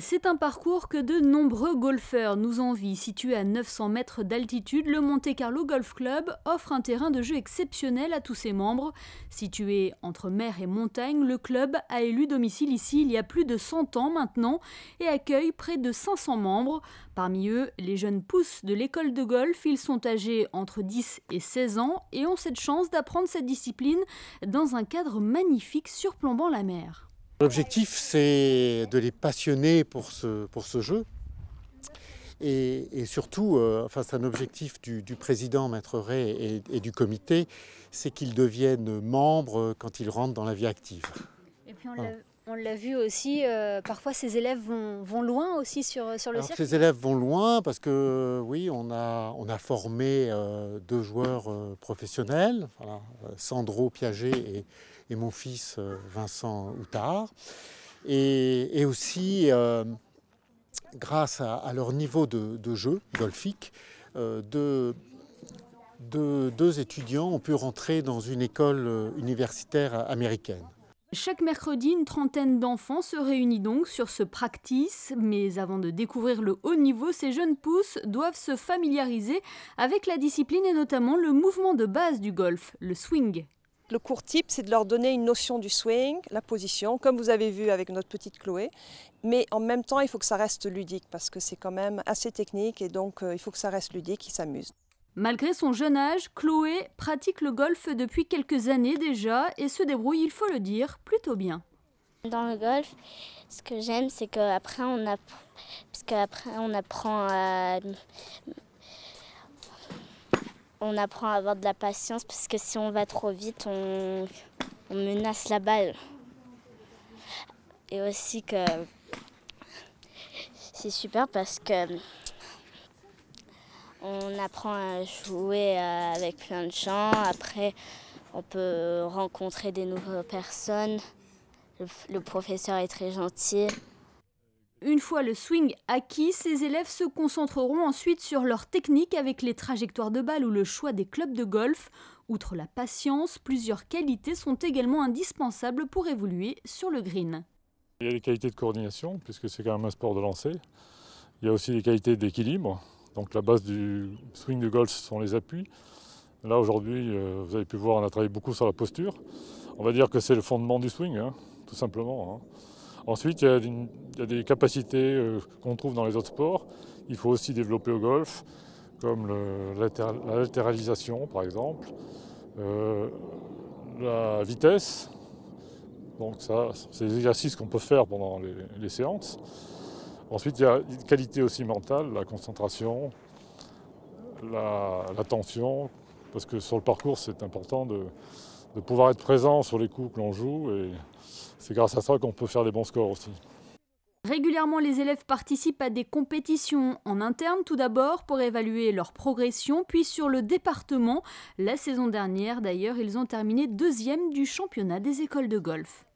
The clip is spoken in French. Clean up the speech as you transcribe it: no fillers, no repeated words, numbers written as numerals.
C'est un parcours que de nombreux golfeurs nous envient. Situé à 900 mètres d'altitude, le Monte Carlo Golf Club offre un terrain de jeu exceptionnel à tous ses membres. Situé entre mer et montagne, le club a élu domicile ici il y a plus de 100 ans maintenant et accueille près de 500 membres. Parmi eux, les jeunes pousses de l'école de golf. Ils sont âgés entre 10 et 16 ans et ont cette chance d'apprendre cette discipline dans un cadre magnifique surplombant la mer. L'objectif, c'est de les passionner pour ce jeu. Et surtout, c'est un objectif du président Maître Ray et du comité, c'est qu'ils deviennent membres quand ils rentrent dans la vie active. Et puis on l'a vu aussi, parfois ces élèves vont loin aussi sur le circuit. Ces élèves vont loin parce que oui, on a formé 2 joueurs professionnels, voilà, Sandro Piaget et mon fils Vincent Outard. Et aussi, grâce à leur niveau de jeu golfique, deux étudiants ont pu rentrer dans une école universitaire américaine. Chaque mercredi, une trentaine d'enfants se réunit donc sur ce practice. Mais avant de découvrir le haut niveau, ces jeunes pousses doivent se familiariser avec la discipline et notamment le mouvement de base du golf, le swing. Le cours type, c'est de leur donner une notion du swing, la position, comme vous avez vu avec notre petite Chloé. Mais en même temps, il faut que ça reste ludique parce que c'est quand même assez technique et donc il faut que ça reste ludique, ils s'amusent. Malgré son jeune âge, Chloé pratique le golf depuis quelques années déjà et se débrouille, il faut le dire, plutôt bien. Dans le golf, ce que j'aime, c'est qu'après on apprend à avoir de la patience parce que si on va trop vite, on menace la balle. Et aussi que c'est super parce que on apprend à jouer avec plein de gens. Après, on peut rencontrer des nouvelles personnes. Le professeur est très gentil. Une fois le swing acquis, ces élèves se concentreront ensuite sur leur technique avec les trajectoires de balles ou le choix des clubs de golf. Outre la patience, plusieurs qualités sont également indispensables pour évoluer sur le green. Il y a les qualités de coordination, puisque c'est quand même un sport de lancer. Il y a aussi les qualités d'équilibre. Donc la base du swing de golf sont les appuis. Là aujourd'hui, vous avez pu voir, on a travaillé beaucoup sur la posture. On va dire que c'est le fondement du swing, tout simplement. Ensuite, il y a des capacités qu'on trouve dans les autres sports. Il faut aussi développer au golf, comme la latéralisation par exemple, la vitesse. Donc ça, c'est des exercices qu'on peut faire pendant les séances. Ensuite, il y a une qualité aussi mentale, la concentration, l'attention, parce que sur le parcours, c'est important de pouvoir être présent sur les coups que l'on joue, et c'est grâce à ça qu'on peut faire des bons scores aussi. Régulièrement, les élèves participent à des compétitions en interne tout d'abord pour évaluer leur progression, puis sur le département. La saison dernière, d'ailleurs, ils ont terminé 2e du championnat des écoles de golf.